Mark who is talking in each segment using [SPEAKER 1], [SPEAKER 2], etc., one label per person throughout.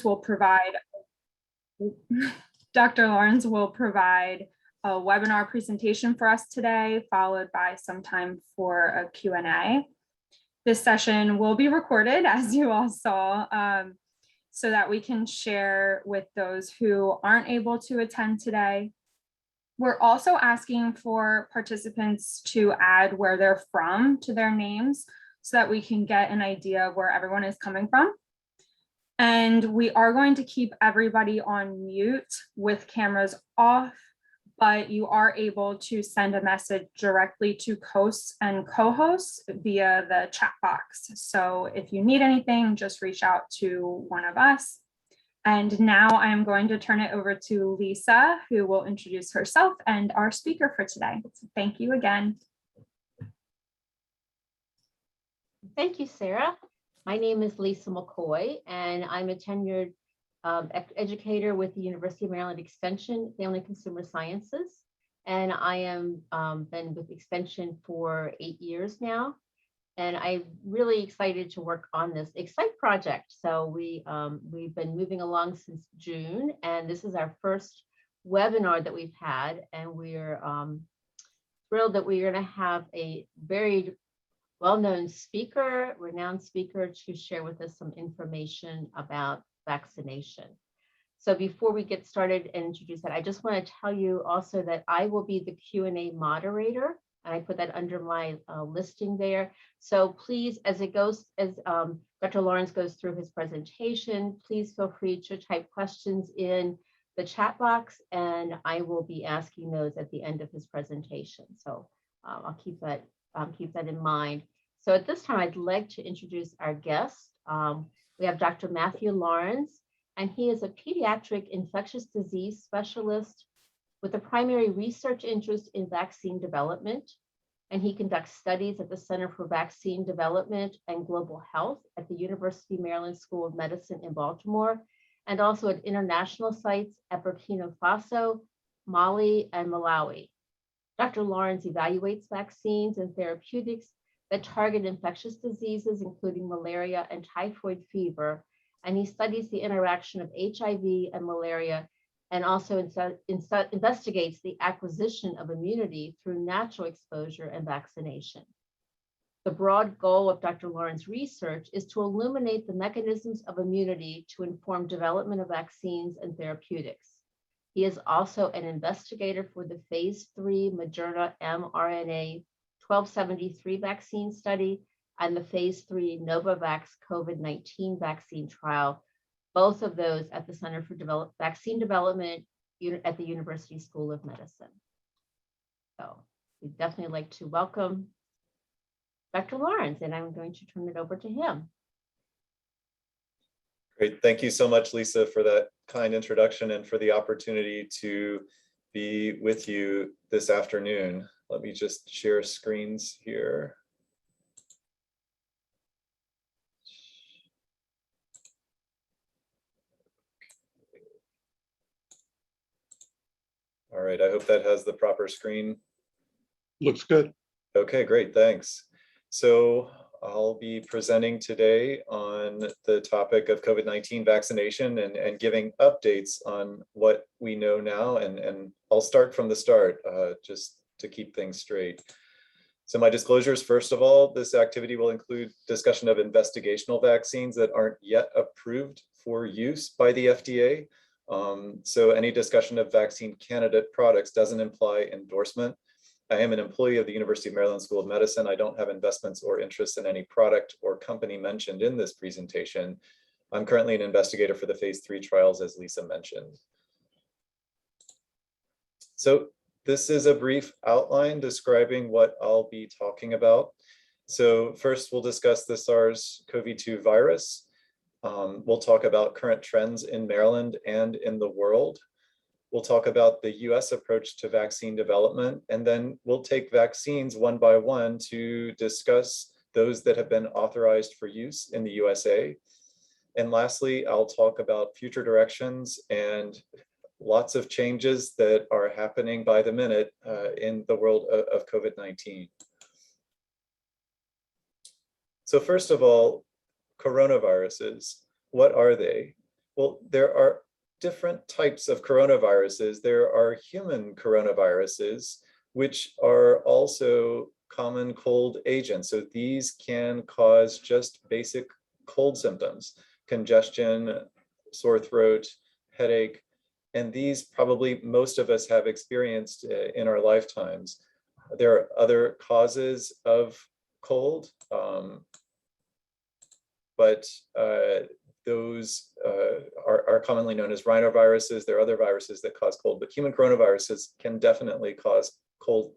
[SPEAKER 1] will provide, Dr. Lawrence will provide a webinar presentation for us today, followed by some time for a Q&A. This session will be recorded, as you all saw, so that we can share with those who aren't able to attend today. We're also asking for participants to add where they're from to their names so that we can get an idea of where everyone is coming from. And we are going to keep everybody on mute with cameras off, but you are able to send a message directly to hosts and co-hosts via the chat box. So if you need anything, just reach out to one of us. And now I am going to turn it over to Lisa, who will introduce herself and our speaker for today. So thank you again.
[SPEAKER 2] Thank you, Sarah. My name is Lisa Mccoy, and I'm a tenured educator with the University of Maryland Extension, Family Consumer Sciences. And I am been with Extension for 8 years now. And I'm really excited to work on this Excite project. So we've been moving along since June, and this is our first webinar that we've had. And we're thrilled that we're going to have a very well-known speaker, renowned speaker, to share with us some information about vaccination. So before we get started and introduce that, I just want to tell you also that I will be the Q&A moderator. And I put that under my listing there. So please, as Dr. Lawrence goes through his presentation, please feel free to type questions in the chat box, and I will be asking those at the end of his presentation. So I'll keep that in mind. So at this time, I'd like to introduce our guest. We have Dr. Matthew Lawrence, and he is a pediatric infectious disease specialist with a primary research interest in vaccine development, and he conducts studies at the Center for Vaccine Development and Global Health at the University of Maryland School of Medicine in Baltimore, and also at international sites at Burkina Faso, Mali, and Malawi. Dr. Lawrence evaluates vaccines and therapeutics that target infectious diseases, including malaria and typhoid fever, and he studies the interaction of HIV and malaria, and also investigates the acquisition of immunity through natural exposure and vaccination. The broad goal of Dr. Lawrence's research is to illuminate the mechanisms of immunity to inform development of vaccines and therapeutics. He is also an investigator for the phase 3 Mrna mRNA 1273 vaccine study and the phase 3 Novovax COVID-19 vaccine trial, both of those at the Center for Vaccine Development at the University School of Medicine. So we'd definitely like to welcome Dr. Lawrence, and I'm going to turn it over to him.
[SPEAKER 3] Great, thank you so much, Lisa, for that kind introduction and for the opportunity to be with you this afternoon. Let me just share screens here. All right, I hope that has the proper screen.
[SPEAKER 4] Looks good.
[SPEAKER 3] Okay, great, thanks. So I'll be presenting today on the topic of COVID-19 vaccination and giving updates on what we know now. And I'll start from the start just to keep things straight. So my disclosures, first of all, this activity will include discussion of investigational vaccines that aren't yet approved for use by the FDA. So any discussion of vaccine candidate products doesn't imply endorsement. I am an employee of the University of Maryland School of Medicine. I don't have investments or interests in any product or company mentioned in this presentation. I'm currently an investigator for the phase 3 trials, as Lisa mentioned. So this is a brief outline describing what I'll be talking about. So first, we'll discuss the SARS-CoV-2 virus. We'll talk about current trends in Maryland and in the world. We'll talk about the US approach to vaccine development, and then we'll take vaccines one by one to discuss those that have been authorized for use in the USA. And lastly, I'll talk about future directions and lots of changes that are happening by the minute in the world of COVID-19. So first of all, coronaviruses, what are they? Well, there are different types of coronaviruses. There are human coronaviruses, which are also common cold agents. So these can cause just basic cold symptoms, congestion, sore throat, headache, and these probably most of us have experienced in our lifetimes. There are other causes of cold, but those are commonly known as rhinoviruses. There are other viruses that cause cold, but human coronaviruses can definitely cause cold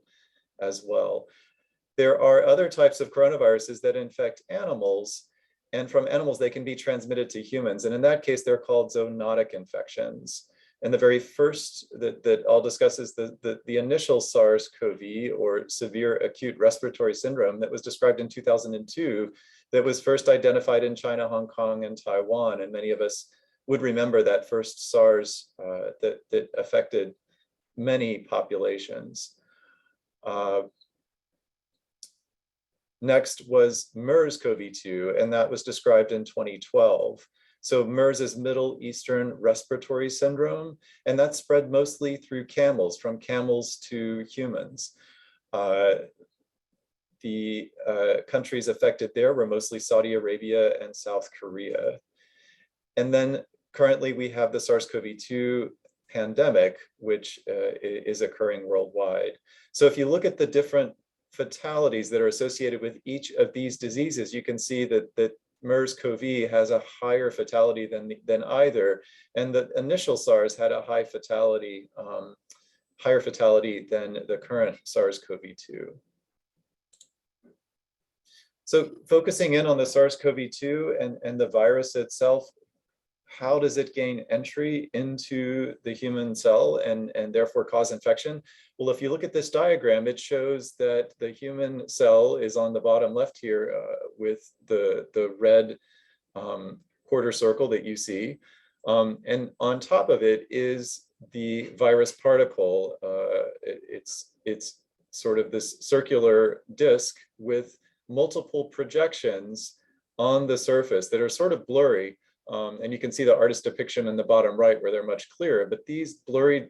[SPEAKER 3] as well. There are other types of coronaviruses that infect animals, and from animals they can be transmitted to humans. And in that case, they're called zoonotic infections. And the very first that I'll discuss is the initial SARS-CoV, or severe acute respiratory syndrome, that was described in 2002, that was first identified in China, Hong Kong, and Taiwan. And many of us would remember that first SARS that affected many populations. Next was MERS-CoV-2, and that was described in 2012. So MERS is Middle Eastern Respiratory Syndrome, and that spread mostly through camels, from camels to humans. The countries affected there were mostly Saudi Arabia and South Korea. And then currently we have the SARS-CoV-2 pandemic, which is occurring worldwide. So if you look at the different fatalities that are associated with each of these diseases, you can see that MERS-CoV has a higher fatality than either. And the initial SARS had a higher fatality than the current SARS-CoV-2. So focusing in on the SARS-CoV-2 and the virus itself, how does it gain entry into the human cell and therefore cause infection? Well, if you look at this diagram, it shows that the human cell is on the bottom left here with the red quarter circle that you see. And on top of it is the virus particle. It's sort of this circular disc with multiple projections on the surface that are sort of blurry. And you can see the artist depiction in the bottom right where they're much clearer, but these blurry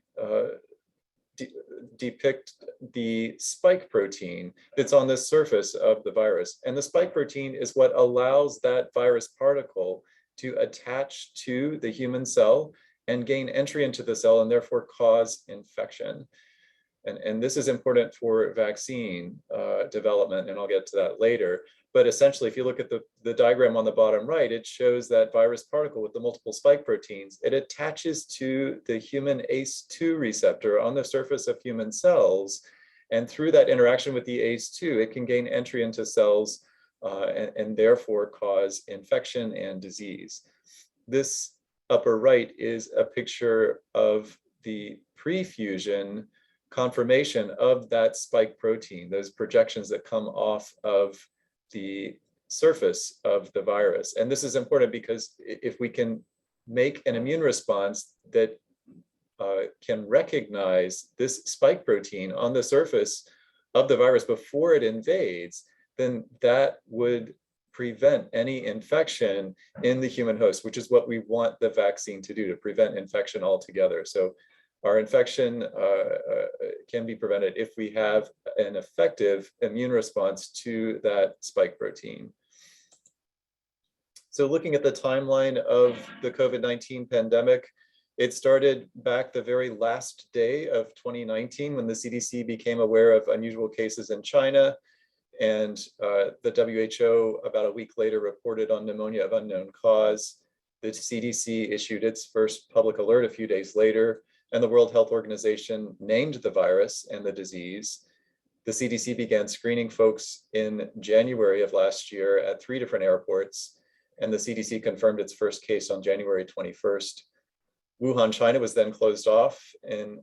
[SPEAKER 3] depict the spike protein that's on the surface of the virus. And the spike protein is what allows that virus particle to attach to the human cell and gain entry into the cell and therefore cause infection. And this is important for vaccine development, and I'll get to that later. But essentially, if you look at the diagram on the bottom right, it shows that virus particle with the multiple spike proteins. It attaches to the human ACE2 receptor on the surface of human cells. And through that interaction with the ACE2, it can gain entry into cells and therefore cause infection and disease. This upper right is a picture of the pre-fusion conformation of that spike protein, those projections that come off of the surface of the virus. And this is important because if we can make an immune response that can recognize this spike protein on the surface of the virus before it invades, then that would prevent any infection in the human host, which is what we want the vaccine to do, to prevent infection altogether. So our infection can be prevented if we have an effective immune response to that spike protein. So looking at the timeline of the COVID-19 pandemic, it started back the very last day of 2019 when the CDC became aware of unusual cases in China. And the WHO about a week later reported on pneumonia of unknown cause. The CDC issued its first public alert a few days later, and the World Health Organization named the virus and the disease. The CDC began screening folks in January of last year at 3 different airports, and the CDC confirmed its first case on January 21st. Wuhan, China was then closed off. In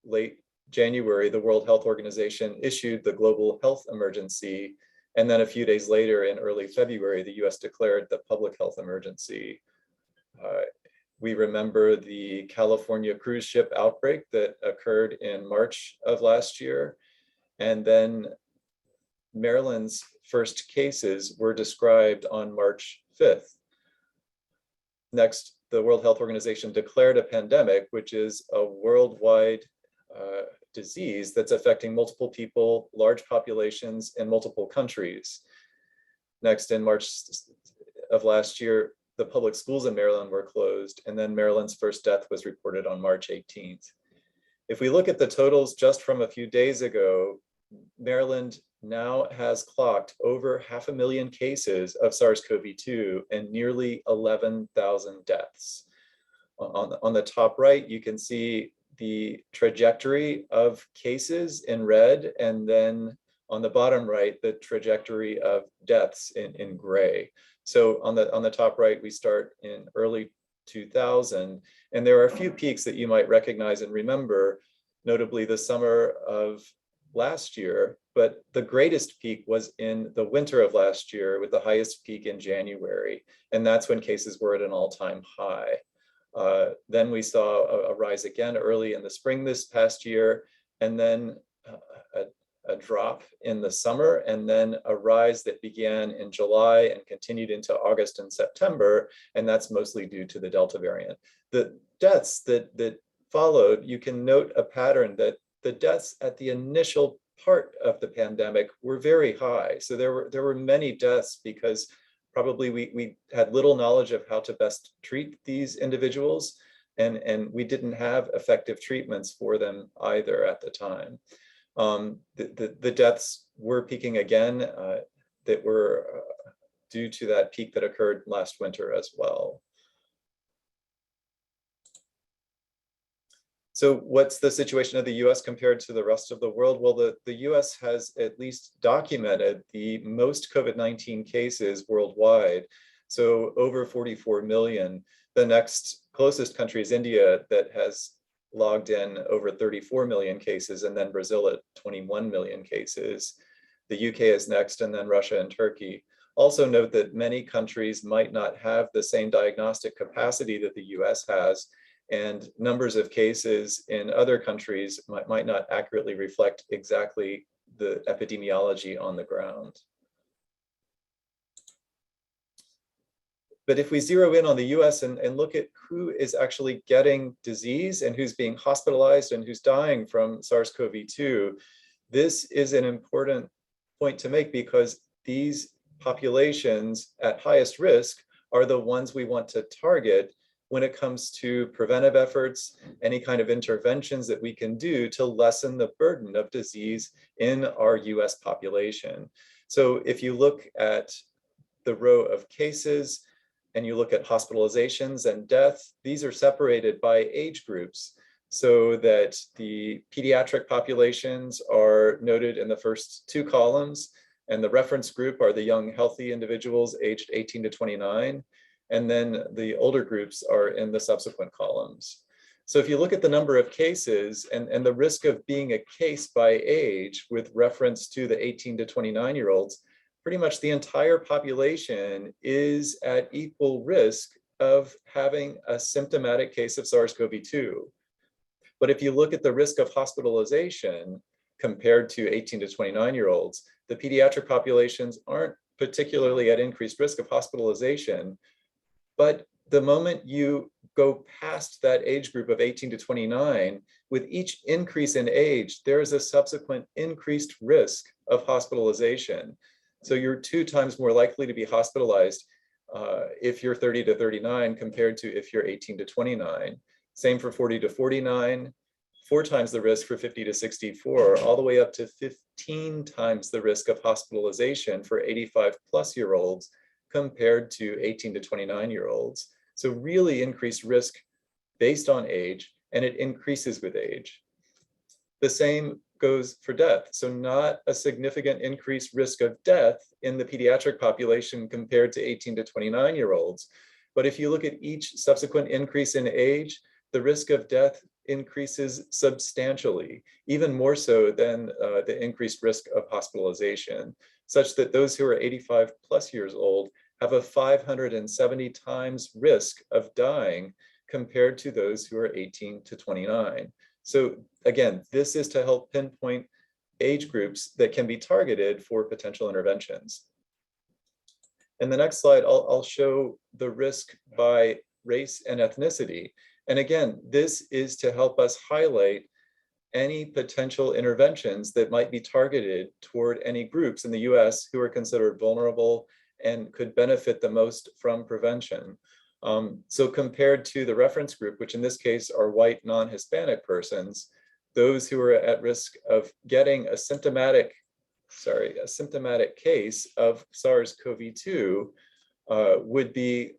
[SPEAKER 3] late January, the World Health Organization issued the global health emergency, and then a few days later, in early February, the US declared the public health emergency. We remember the California cruise ship outbreak that occurred in March of last year. And then Maryland's first cases were described on March 5th. Next, the World Health Organization declared a pandemic, which is a worldwide disease that's affecting multiple people, large populations in multiple countries. Next, in March of last year, the public schools in Maryland were closed, and then Maryland's first death was reported on March 18th. If we look at the totals just from a few days ago, Maryland now has clocked over 500,000 cases of SARS-CoV-2 and nearly 11,000 deaths. On the top right, you can see the trajectory of cases in red, and then on the bottom right, the trajectory of deaths in gray. So on the top right, we start in early 2000, and there are a few peaks that you might recognize and remember, notably the summer of last year, but the greatest peak was in the winter of last year, with the highest peak in January, and that's when cases were at an all-time high. Then we saw a rise again early in the spring this past year, and then a drop in the summer, and then a rise that began in July and continued into August and September, and that's mostly due to the Delta variant. The deaths that followed, you can note a pattern that the deaths at the initial part of the pandemic were very high. So there were many deaths because probably we had little knowledge of how to best treat these individuals, and we didn't have effective treatments for them either at the time. The deaths were peaking again, that were due to that peak that occurred last winter as well. So what's the situation of the US compared to the rest of the world? Well, the US has at least documented the most COVID-19 cases worldwide. So over 44 million. The next closest country is India, that has logged in over 34 million cases, and then Brazil at 21 million cases. The UK is next, and then Russia and Turkey. Also note that many countries might not have the same diagnostic capacity that the US has, and numbers of cases in other countries might not accurately reflect exactly the epidemiology on the ground. But if we zero in on the US and look at who is actually getting disease and who's being hospitalized and who's dying from SARS-CoV-2, this is an important point to make, because these populations at highest risk are the ones we want to target when it comes to preventive efforts, any kind of interventions that we can do to lessen the burden of disease in our US population. So if you look at the row of cases and you look at hospitalizations and death, these are separated by age groups, so that the pediatric populations are noted in the first two columns, and the reference group are the young, healthy individuals aged 18 to 29. And then the older groups are in the subsequent columns. So if you look at the number of cases and the risk of being a case by age with reference to the 18 to 29-year-olds, pretty much the entire population is at equal risk of having a symptomatic case of SARS-CoV-2. But if you look at the risk of hospitalization compared to 18 to 29-year-olds, the pediatric populations aren't particularly at increased risk of hospitalization. But the moment you go past that age group of 18 to 29, with each increase in age, there is a subsequent increased risk of hospitalization. So you're 2 times more likely to be hospitalized if you're 30 to 39 compared to if you're 18 to 29. Same for 40 to 49, 4 times the risk for 50 to 64, all the way up to 15 times the risk of hospitalization for 85-plus-year-olds compared to 18 to 29-year-olds. So really increased risk based on age, and it increases with age. The same goes for death. So not a significant increased risk of death in the pediatric population compared to 18 to 29-year-olds. But if you look at each subsequent increase in age, the risk of death increases substantially, even more so than the increased risk of hospitalization, such that those who are 85+ years old have a 570 times risk of dying compared to those who are 18 to 29. So again, this is to help pinpoint age groups that can be targeted for potential interventions. In the next slide, I'll show the risk by race and ethnicity. And again, this is to help us highlight any potential interventions that might be targeted toward any groups in the US who are considered vulnerable and could benefit the most from prevention. So compared to the reference group, which in this case are white non-Hispanic persons, those who are at risk of getting a symptomatic case of SARS-CoV-2 would be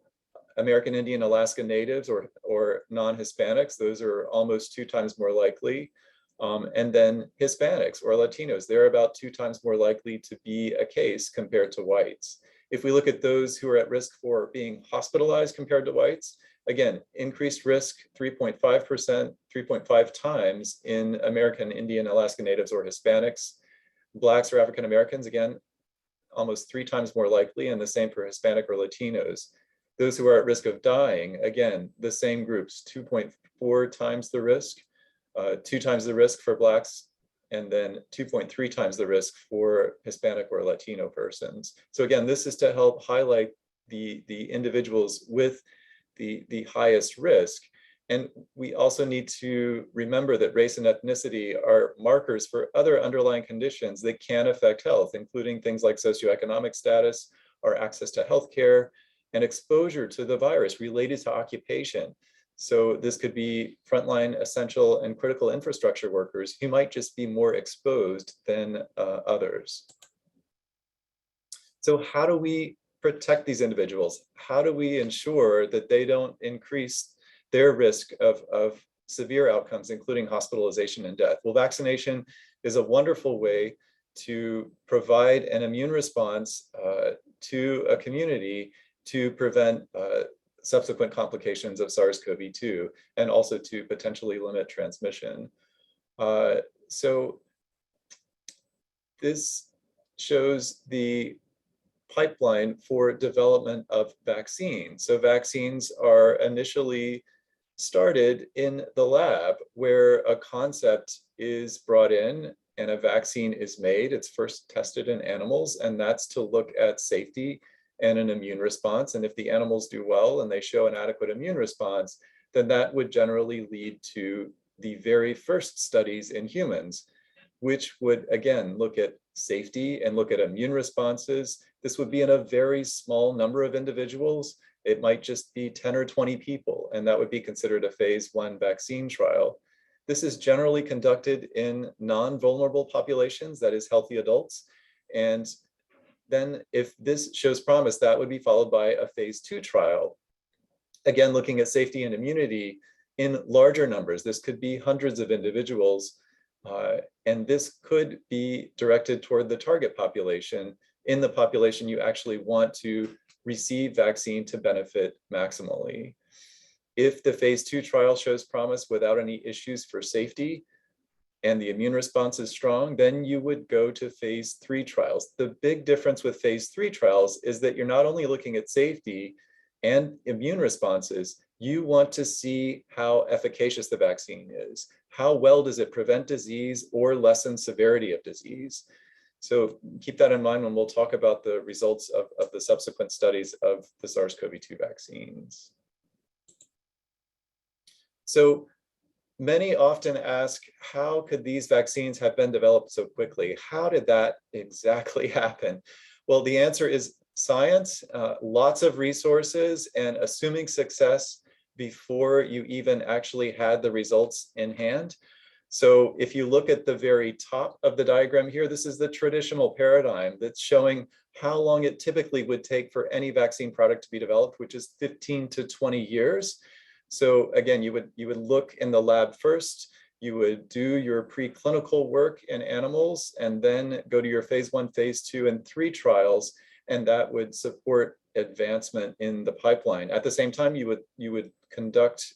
[SPEAKER 3] American Indian Alaska Natives or non-Hispanics. Those are almost 2 times more likely. And then Hispanics or Latinos, they're about 2 times more likely to be a case compared to whites. If we look at those who are at risk for being hospitalized compared to whites, again, increased risk 3.5%, 3.5 times in American Indian Alaska Natives or Hispanics. Blacks or African Americans, again, almost 3 times more likely, and the same for Hispanic or Latinos. Those who are at risk of dying, again, the same groups, 2.4 times the risk, 2 times the risk for Blacks, and then 2.3 times the risk for Hispanic or Latino persons. So again, this is to help highlight the individuals with the highest risk. And we also need to remember that race and ethnicity are markers for other underlying conditions that can affect health, including things like socioeconomic status, or access to healthcare, and exposure to the virus related to occupation. So this could be frontline, essential, and critical infrastructure workers who might just be more exposed than others. So how do we protect these individuals? How do we ensure that they don't increase their risk of severe outcomes, including hospitalization and death? Well, vaccination is a wonderful way to provide an immune response to a community to prevent subsequent complications of SARS-CoV-2 and also to potentially limit transmission. So this shows the pipeline for development of vaccines. So vaccines are initially started in the lab where a concept is brought in and a vaccine is made. It's first tested in animals, and that's to look at safety and an immune response. And if the animals do well and they show an adequate immune response, then that would generally lead to the very first studies in humans, which would again look at safety and look at immune responses. This would be in a very small number of individuals. It might just be 10 or 20 people, and that would be considered a phase 1 vaccine trial. This is generally conducted in non-vulnerable populations, that is healthy adults. And then if this shows promise, that would be followed by a phase 2 trial. Again, looking at safety and immunity in larger numbers. This could be hundreds of individuals, and this could be directed toward the target population, in the population you actually want to receive vaccine to benefit maximally. If the phase 2 trial shows promise without any issues for safety and the immune response is strong, then you would go to phase 3 trials. The big difference with phase 3 trials is that you're not only looking at safety and immune responses, you want to see how efficacious the vaccine is. How well does it prevent disease or lessen severity of disease? So keep that in mind when we'll talk about the results of the subsequent studies of the SARS-CoV-2 vaccines. So many often ask, how could these vaccines have been developed so quickly? How did that exactly happen? Well, the answer is science, lots of resources, and assuming success before you even actually had the results in hand. So if you look at the very top of the diagram here, this is the traditional paradigm that's showing how long it typically would take for any vaccine product to be developed, which is 15 to 20 years. So again, you would look in the lab first, you would do your preclinical work in animals, and then go to your phase 1, phase 2, and 3 trials, and that would support advancement in the pipeline. At the same time, you would conduct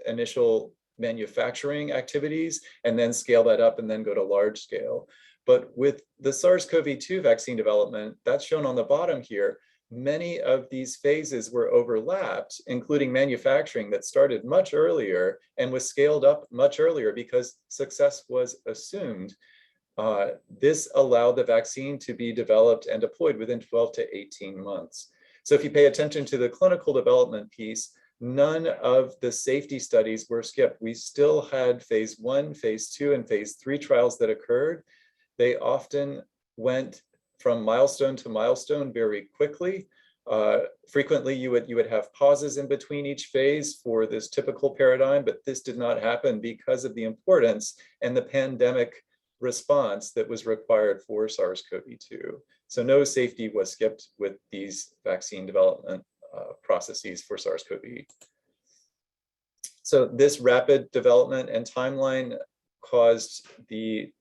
[SPEAKER 3] initial manufacturing activities and then scale that up and then go to large scale. But with the SARS-CoV-2 vaccine development, that's shown on the bottom here, many of these phases were overlapped, including manufacturing that started much earlier and was scaled up much earlier because success was assumed. This allowed the vaccine to be developed and deployed within 12 to 18 months. So if you pay attention to the clinical development piece, none of the safety studies were skipped. We still had phase 1, phase 2, and phase 3 trials that occurred. They often went from milestone to milestone very quickly. Frequently, you would have pauses in between each phase for this typical paradigm, but this did not happen because of the importance and the pandemic response that was required for SARS-CoV-2. So no safety was skipped with these vaccine development processes for SARS-CoV. So this rapid development and timeline caused the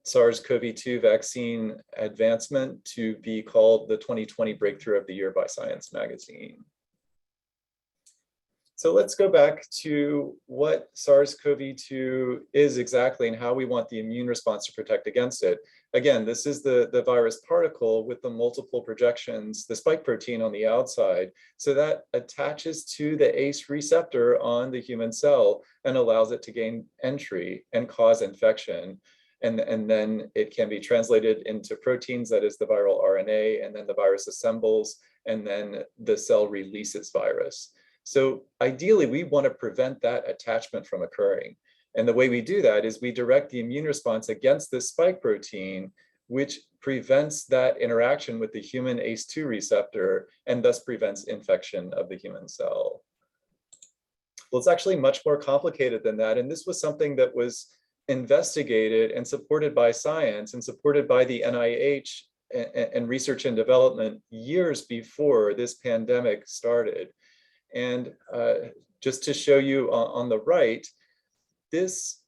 [SPEAKER 3] SARS-CoV-2 vaccine advancement to be called the 2020 Breakthrough of the Year by Science magazine. So let's go back to what SARS-CoV-2 is exactly and how we want the immune response to protect against it. Again, this is the virus particle with the multiple projections, the spike protein on the outside. So that attaches to the ACE receptor on the human cell and allows it to gain entry and cause infection. And then it can be translated into proteins, that is the viral RNA, and then the virus assembles, and then the cell releases virus. So ideally, we want to prevent that attachment from occurring. And the way we do that is we direct the immune response against this spike protein, which prevents that interaction with the human ACE2 receptor and thus prevents infection of the human cell. Well, it's actually much more complicated than that. And this was something that was investigated and supported by science and supported by the NIH and research and development years before this pandemic started. And just to show you on the right, this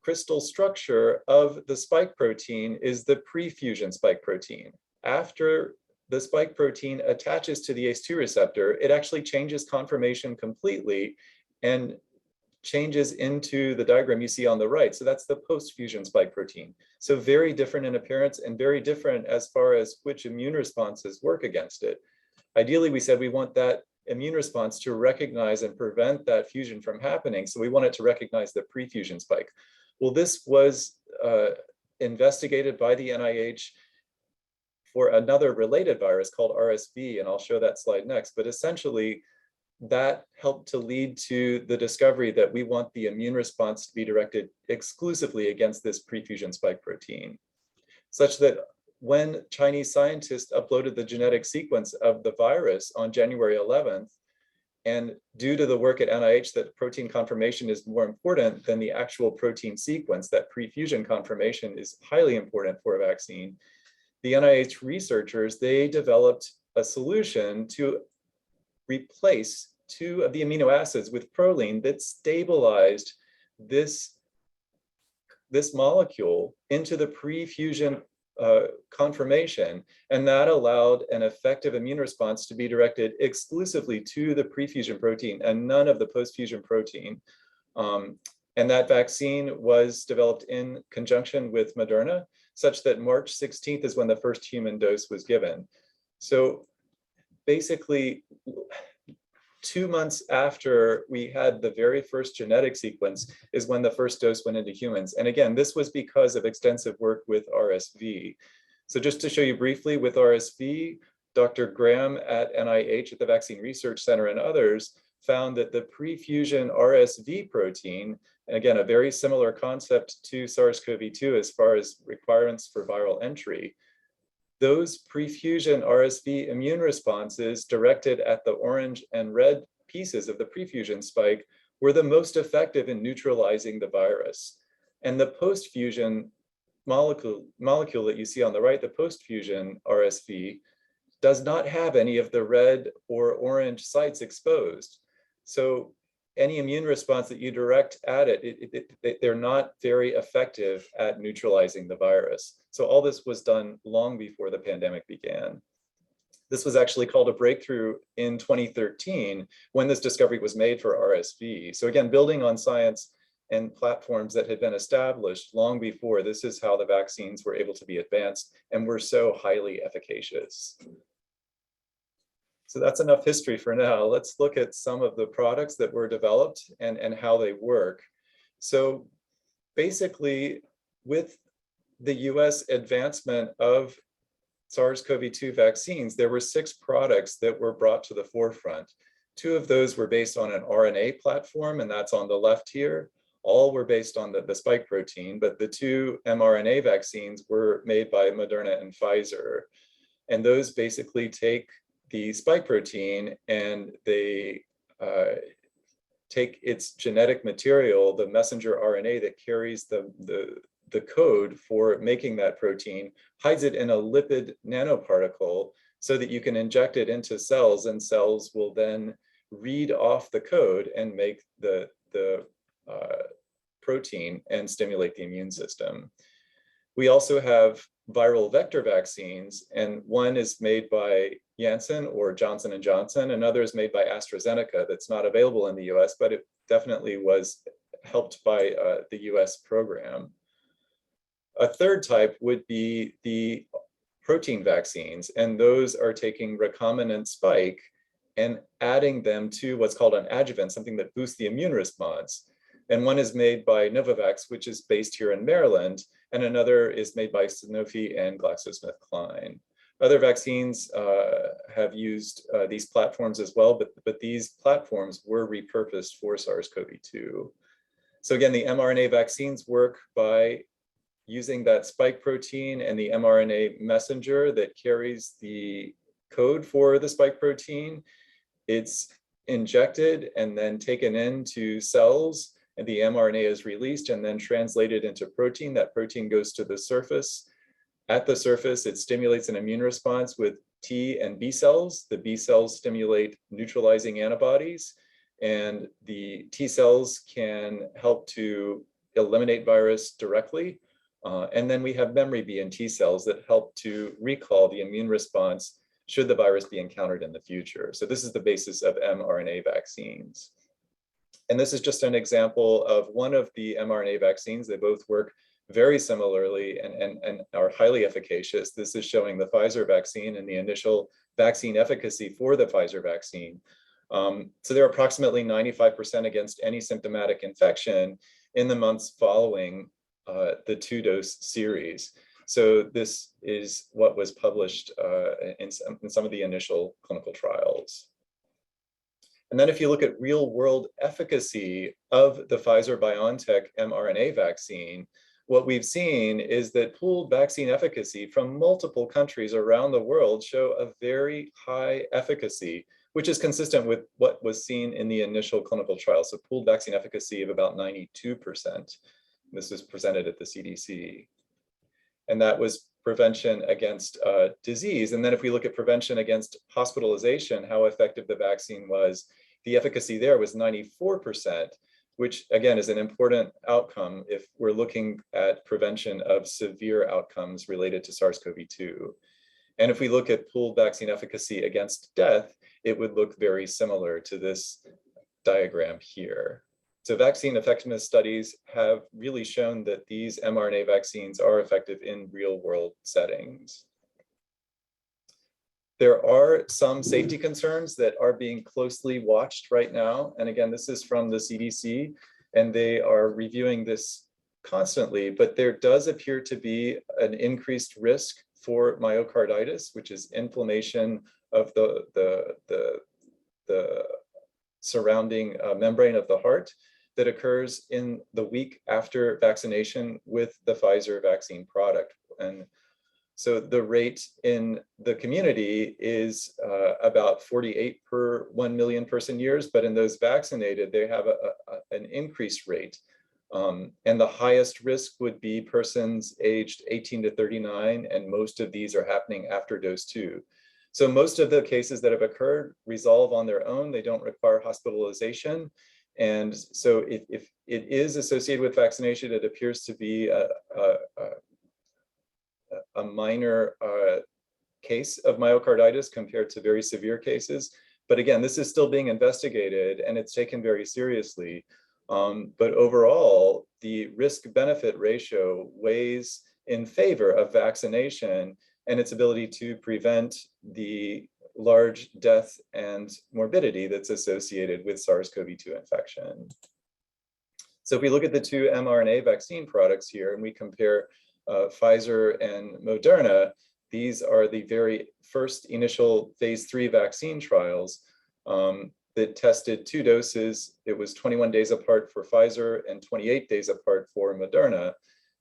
[SPEAKER 3] crystal structure of the spike protein is the pre-fusion spike protein. After the spike protein attaches to the ACE2 receptor, it actually changes conformation completely and changes into the diagram you see on the right. So that's the post-fusion spike protein. So very different in appearance and very different as far as which immune responses work against it. Ideally, we said we want that immune response to recognize and prevent that fusion from happening. So we want it to recognize the pre-fusion spike. Well, this was investigated by the NIH for another related virus called RSV, and I'll show that slide next. But essentially, that helped to lead to the discovery that we want the immune response to be directed exclusively against this pre-fusion spike protein, such that when Chinese scientists uploaded the genetic sequence of the virus on January 11th, and due to the work at NIH that protein conformation is more important than the actual protein sequence, that pre-fusion conformation is highly important for a vaccine, the NIH researchers, they developed a solution to replace 2 of the amino acids with proline that stabilized this molecule into the pre-fusion conformation, and that allowed an effective immune response to be directed exclusively to the pre-fusion protein and none of the post-fusion protein. And that vaccine was developed in conjunction with Moderna, such that March 16th is when the first human dose was given. So basically, 2 months after we had the very first genetic sequence is when the first dose went into humans. And again, this was because of extensive work with RSV. So just to show you briefly, with RSV, Dr. Graham at NIH at the Vaccine Research Center and others found that the pre-fusion RSV protein, and again, a very similar concept to SARS-CoV-2 as far as requirements for viral entry, those pre-fusion RSV immune responses directed at the orange and red pieces of the pre-fusion spike were the most effective in neutralizing the virus. And the post-fusion molecule that you see on the right, the post-fusion RSV, does not have any of the red or orange sites exposed. So any immune response that you direct at it, they're not very effective at neutralizing the virus. So all this was done long before the pandemic began. This was actually called a breakthrough in 2013 when this discovery was made for RSV. So again, building on science and platforms that had been established long before, this is how the vaccines were able to be advanced and were so highly efficacious. So that's enough history for now. Let's look at some of the products that were developed and how they work. So basically, with the US advancement of SARS-CoV-2 vaccines, there were 6 products that were brought to the forefront. 2 of those were based on an RNA platform, and that's on the left here. All were based on the spike protein, but the 2 mRNA vaccines were made by Moderna and Pfizer. And those basically take the spike protein and they take its genetic material, the messenger RNA that carries the code for making that protein, hides it in a lipid nanoparticle so that you can inject it into cells, and cells will then read off the code and make the protein and stimulate the immune system. We also have viral vector vaccines, and one is made by Janssen or Johnson & Johnson, another is made by AstraZeneca that's not available in the US, but it definitely was helped by the US program. A third type would be the protein vaccines, and those are taking recombinant spike and adding them to what's called an adjuvant, something that boosts the immune response. And one is made by Novovax, which is based here in Maryland, and another is made by Sanofi and GlaxoSmithKline. Other vaccines have used these platforms as well, but these platforms were repurposed for SARS-CoV-2. So again, the mRNA vaccines work by using that spike protein and the mRNA messenger that carries the code for the spike protein. It's injected and then taken into cells, and the mRNA is released and then translated into protein. That protein goes to the surface. At the surface, it stimulates an immune response with T and B cells. The B cells stimulate neutralizing antibodies, and the T cells can help to eliminate virus directly. And then we have memory B and T cells that help to recall the immune response should the virus be encountered in the future. So this is the basis of mRNA vaccines. And this is just an example of one of the mRNA vaccines. They both work very similarly and are highly efficacious. This is showing the Pfizer vaccine and the initial vaccine efficacy for the Pfizer vaccine. So they're approximately 95% against any symptomatic infection in the months following the 2-dose series. So this is what was published in some of the initial clinical trials. And then if you look at real world efficacy of the Pfizer-BioNTech mRNA vaccine, what we've seen is that pooled vaccine efficacy from multiple countries around the world show a very high efficacy, which is consistent with what was seen in the initial clinical trial. So pooled vaccine efficacy of about 92%. This was presented at the CDC. And that was prevention against disease. And then if we look at prevention against hospitalization, how effective the vaccine was, the efficacy there was 94%, which again is an important outcome if we're looking at prevention of severe outcomes related to SARS-CoV-2. And if we look at pooled vaccine efficacy against death, it would look very similar to this diagram here. So vaccine effectiveness studies have really shown that these mRNA vaccines are effective in real-world settings. There are some safety concerns that are being closely watched right now. And again, this is from the CDC, and they are reviewing this constantly, but there does appear to be an increased risk for myocarditis, which is inflammation of the surrounding membrane of the heart, that occurs in the week after vaccination with the Pfizer vaccine product. And so the rate in the community is about 48 per 1 million person years, but in those vaccinated, they have an increased rate. And the highest risk would be persons aged 18 to 39, and most of these are happening after dose 2. So most of the cases that have occurred resolve on their own. They don't require hospitalization. And so if it is associated with vaccination, it appears to be a minor case of myocarditis compared to very severe cases. But again, this is still being investigated and it's taken very seriously. But overall, the risk-benefit ratio weighs in favor of vaccination and its ability to prevent the large death and morbidity that's associated with SARS-CoV-2 infection. So if we look at the 2 mRNA vaccine products here and we compare Pfizer and Moderna, these are the very first initial phase 3 vaccine trials. that tested 2 doses. It was 21 days apart for Pfizer and 28 days apart for Moderna,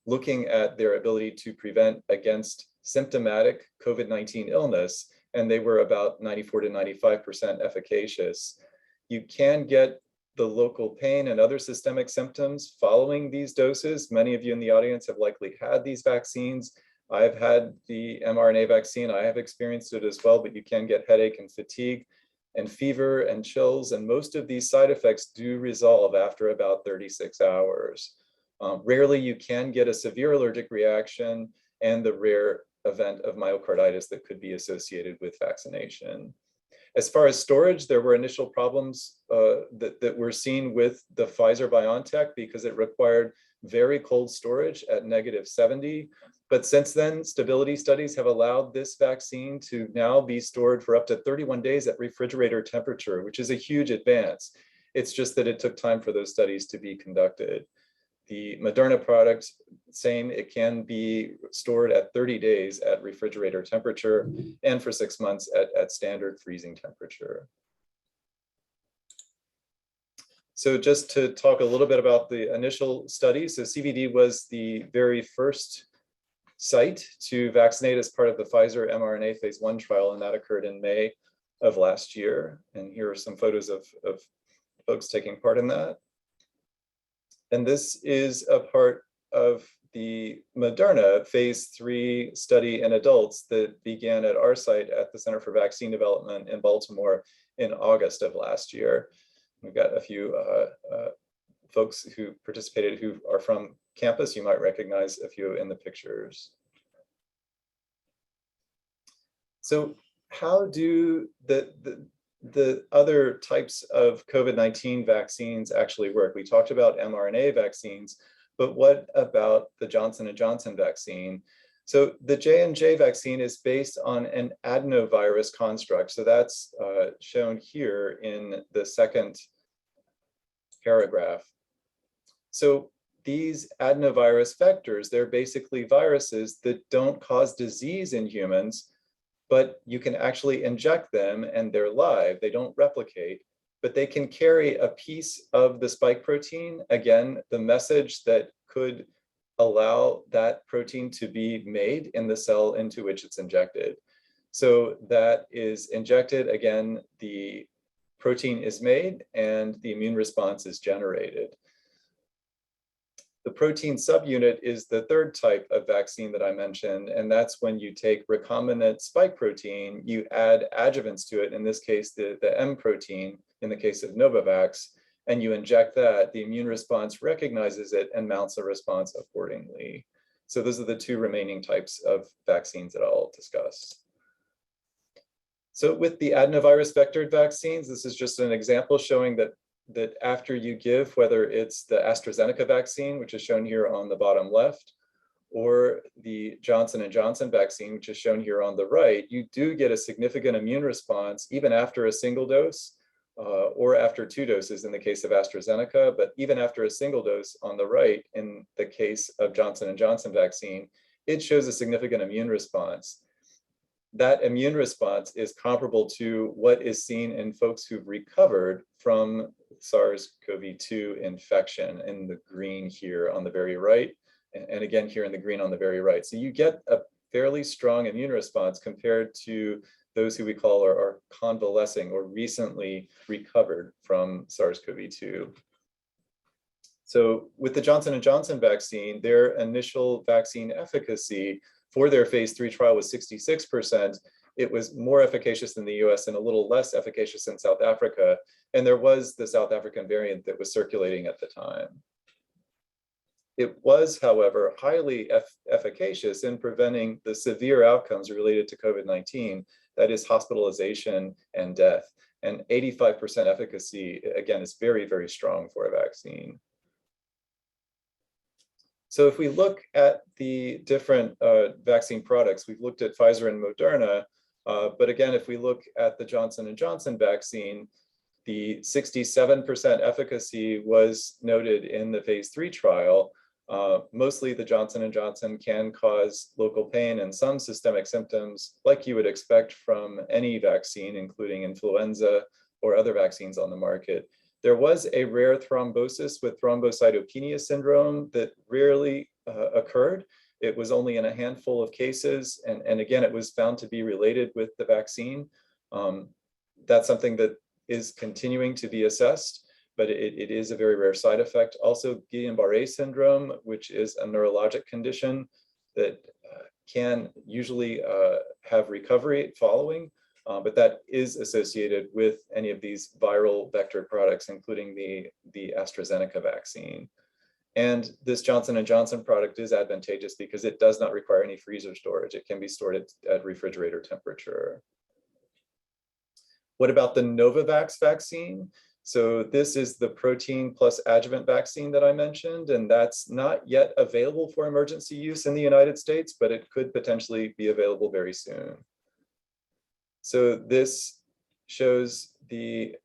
[SPEAKER 3] looking at their ability to prevent against symptomatic COVID-19 illness, and they were about 94 to 95% efficacious. You can get the local pain and other systemic symptoms following these doses. Many of you in the audience have likely had these vaccines. I've had the mRNA vaccine. I have experienced it as well, but you can get headache and fatigue and fever and chills, and most of these side effects do resolve after about 36 hours. Rarely you can get a severe allergic reaction and the rare event of myocarditis that could be associated with vaccination. As far as storage, there were initial problems that were seen with the Pfizer-BioNTech because it required very cold storage at -70. But since then, stability studies have allowed this vaccine to now be stored for up to 31 days at refrigerator temperature, which is a huge advance. It's just that it took time for those studies to be conducted. The Moderna product, same, it can be stored at 30 days at refrigerator temperature and for 6 months at standard freezing temperature. So just to talk a little bit about the initial study. So CVD was the very first site to vaccinate as part of the Pfizer mRNA phase 1 trial, and that occurred in May of last year. And here are some photos of folks taking part in that. And this is a part of the Moderna phase 3 study in adults that began at our site at the Center for Vaccine Development in Baltimore in August of last year. We've got a few folks who participated who are from campus. You might recognize a few in the pictures. So how do the other types of COVID-19 vaccines actually work? We talked about mRNA vaccines, but what about the Johnson & Johnson vaccine? So the J&J vaccine is based on an adenovirus construct. So that's shown here in the second paragraph. So these adenovirus vectors, they're basically viruses that don't cause disease in humans, but you can actually inject them and they're live. They don't replicate, but they can carry a piece of the spike protein. Again, the message that could allow that protein to be made in the cell into which it's injected. So that is injected, again, the protein is made and the immune response is generated. The protein subunit is the third type of vaccine that I mentioned, and that's when you take recombinant spike protein, you add adjuvants to it, in this case, the M protein, in the case of Novovax, and you inject that, the immune response recognizes it and mounts a response accordingly. So those are the two remaining types of vaccines that I'll discuss. So with the adenovirus vectored vaccines, this is just an example showing that after you give, whether it's the AstraZeneca vaccine, which is shown here on the bottom left, or the Johnson & Johnson vaccine, which is shown here on the right, you do get a significant immune response even after a single dose or after 2 doses in the case of AstraZeneca, but even after a single dose on the right in the case of Johnson & Johnson vaccine, it shows a significant immune response. That immune response is comparable to what is seen in folks who've recovered from SARS-CoV-2 infection in the green here on the very right, and again here in the green on the very right. So you get a fairly strong immune response compared to those who we call are convalescing or recently recovered from SARS-CoV-2. So with the Johnson & Johnson vaccine, their initial vaccine efficacy for their phase 3 trial was 66%. It was more efficacious in the US and a little less efficacious in South Africa. And there was the South African variant that was circulating at the time. It was, however, highly efficacious in preventing the severe outcomes related to COVID-19, that is hospitalization and death. And 85% efficacy, again, is very, very strong for a vaccine. So if we look at the different vaccine products, we've looked at Pfizer and Moderna, but again, if we look at the Johnson & Johnson vaccine, the 67% efficacy was noted in the phase 3 trial. Mostly the Johnson & Johnson can cause local pain and some systemic symptoms like you would expect from any vaccine, including influenza, or other vaccines on the market. There was a rare thrombosis with thrombocytopenia syndrome that rarely occurred. It was only in a handful of cases. And again, it was found to be related with the vaccine. That's something that is continuing to be assessed, but it is a very rare side effect. Also, Guillain-Barré syndrome, which is a neurologic condition that can usually have recovery following, but that is associated with any of these viral vector products, including the AstraZeneca vaccine. And this Johnson & Johnson product is advantageous because it does not require any freezer storage. It can be stored at refrigerator temperature. What about the Novavax vaccine? So this is the protein plus adjuvant vaccine that I mentioned, and that's not yet available for emergency use in the United States, but it could potentially be available very soon. So this shows the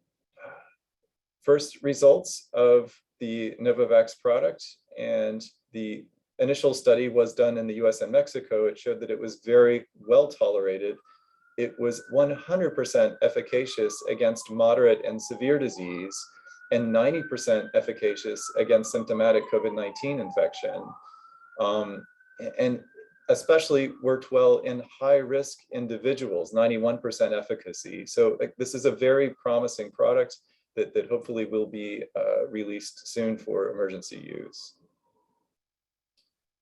[SPEAKER 3] first results of the Novavax product, and the initial study was done in the US and Mexico. It showed that it was very well tolerated. It was 100% efficacious against moderate and severe disease, and 90% efficacious against symptomatic COVID-19 infection. And especially worked well in high-risk individuals, 91% efficacy. So this is a very promising product that hopefully will be released soon for emergency use.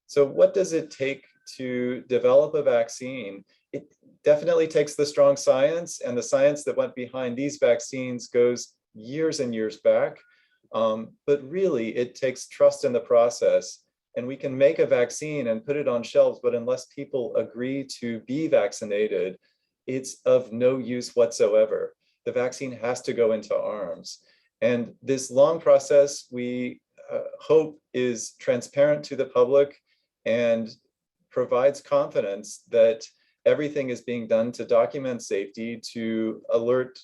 [SPEAKER 3] So what does it take to develop a vaccine? It definitely takes the strong science, and the science that went behind these vaccines goes years and years back. But really, it takes trust in the process. And we can make a vaccine and put it on shelves, but unless people agree to be vaccinated, it's of no use whatsoever. The vaccine has to go into arms. And this long process, we hope, is transparent to the public and provides confidence that everything is being done to document safety, to alert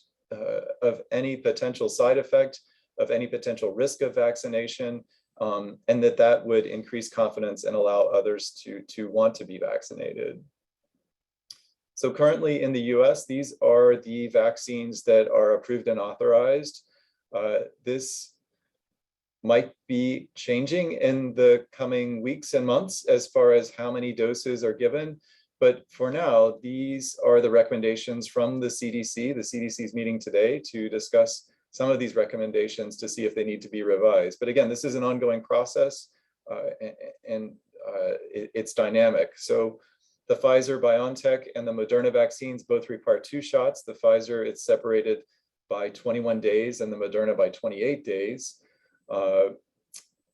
[SPEAKER 3] of any potential side effect, of any potential risk of vaccination, and that would increase confidence and allow others to want to be vaccinated. So currently in the US, these are the vaccines that are approved and authorized. This might be changing in the coming weeks and months as far as how many doses are given. But for now, these are the recommendations from the CDC. The CDC is meeting today to discuss some of these recommendations to see if they need to be revised. But again, this is an ongoing process, and it's dynamic. So the Pfizer, BioNTech, and the Mrna vaccines both require 2 shots. The Pfizer, it's separated by 21 days, and the Mrna by 28 days.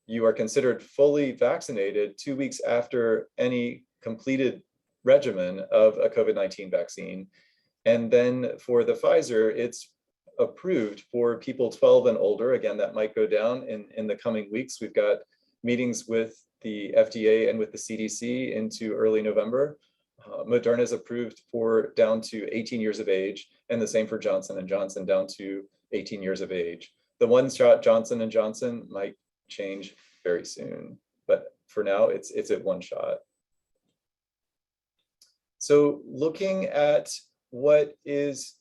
[SPEAKER 3] You are considered fully vaccinated 2 weeks after any completed regimen of a COVID-19 vaccine. And then for the Pfizer, it's approved for people 12 and older. Again, that might go down in the coming weeks. We've got meetings with the FDA and with the CDC into early November. Moderna is approved for down to 18 years of age, and the same for Johnson & Johnson, down to 18 years of age. The one-shot Johnson & Johnson might change very soon, but for now, it's at 1 shot. So looking at what is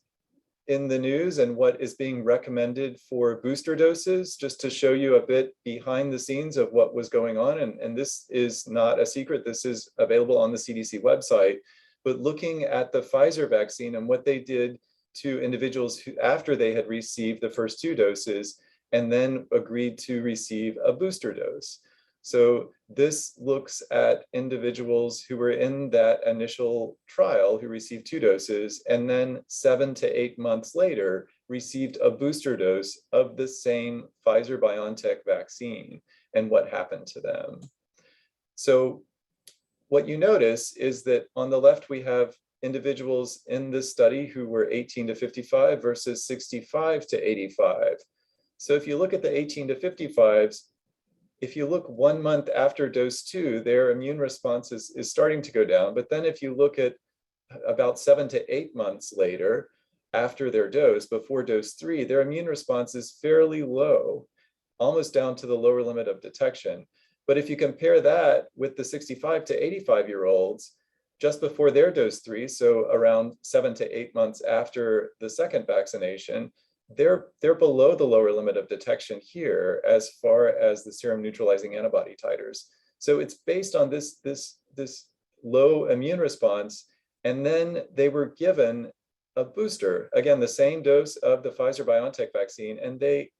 [SPEAKER 3] in the news and what is being recommended for booster doses, just to show you a bit behind the scenes of what was going on. And this is not a secret, this is available on the CDC website, but looking at the Pfizer vaccine and what they did to individuals who, after they had received the first 2 doses and then agreed to receive a booster dose. So this looks at individuals who were in that initial trial who received 2 doses, and then 7 to 8 months later received a booster dose of the same Pfizer BioNTech vaccine, and what happened to them. So what you notice is that on the left, we have individuals in this study who were 18 to 55 versus 65 to 85. So if you look at the 18 to 55s, if you look 1 month after dose 2, their immune response is starting to go down. But then if you look at about 7 to 8 months later, after their dose, before dose 3, their immune response is fairly low, almost down to the lower limit of detection. But if you compare that with the 65 to 85-year-olds, just before their dose 3, so around 7 to 8 months after the second vaccination, they're below the lower limit of detection here as far as the serum neutralizing antibody titers. So it's based on this low immune response, and then they were given a booster, again, the same dose of the Pfizer-BioNTech vaccine, and they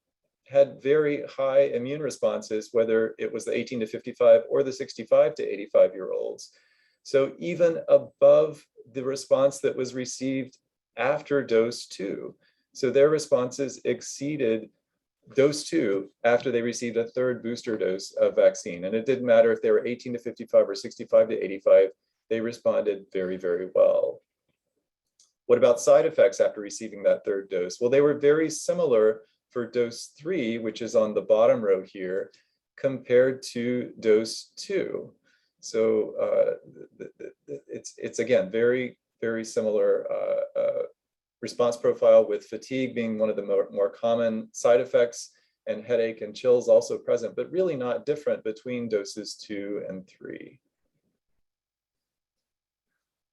[SPEAKER 3] had very high immune responses, whether it was the 18 to 55 or the 65 to 85-year-olds. So even above the response that was received after dose 2. So their responses exceeded dose 2 after they received a third booster dose of vaccine. And it didn't matter if they were 18 to 55 or 65 to 85, they responded very, very well. What about side effects after receiving that third dose? Well, they were very similar for dose 3, which is on the bottom row here, compared to dose 2. So it's again, very, very similar response profile, with fatigue being one of the more common side effects, and headache and chills also present, but really not different between doses 2 and 3.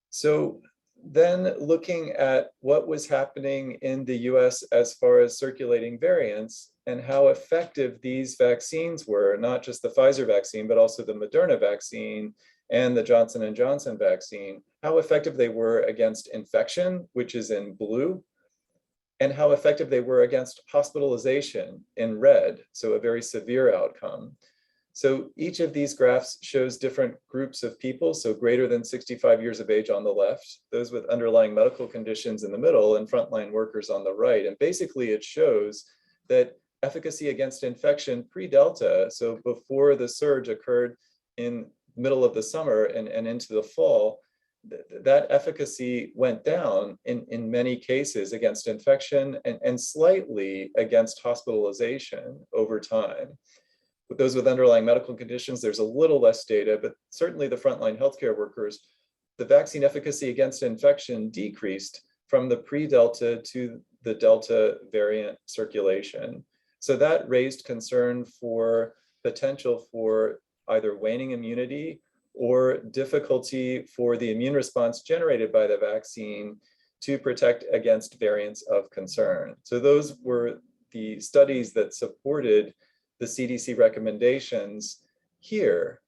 [SPEAKER 3] So then looking at what was happening in the US as far as circulating variants and how effective these vaccines were, not just the Pfizer vaccine, but also the Mrna vaccine and the Johnson & Johnson vaccine, how effective they were against infection, which is in blue, and how effective they were against hospitalization in red, so a very severe outcome. So each of these graphs shows different groups of people, so greater than 65 years of age on the left, those with underlying medical conditions in the middle, and frontline workers on the right. And basically it shows that efficacy against infection pre-Delta, so before the surge occurred in middle of the summer and into the fall, that efficacy went down in many cases against infection and slightly against hospitalization over time. With those with underlying medical conditions, there's a little less data, but certainly the frontline healthcare workers, the vaccine efficacy against infection decreased from the pre-Delta to the Delta variant circulation. So that raised concern for potential for either waning immunity or difficulty for the immune response generated by the vaccine to protect against variants of concern. So those were the studies that supported the CDC recommendations here.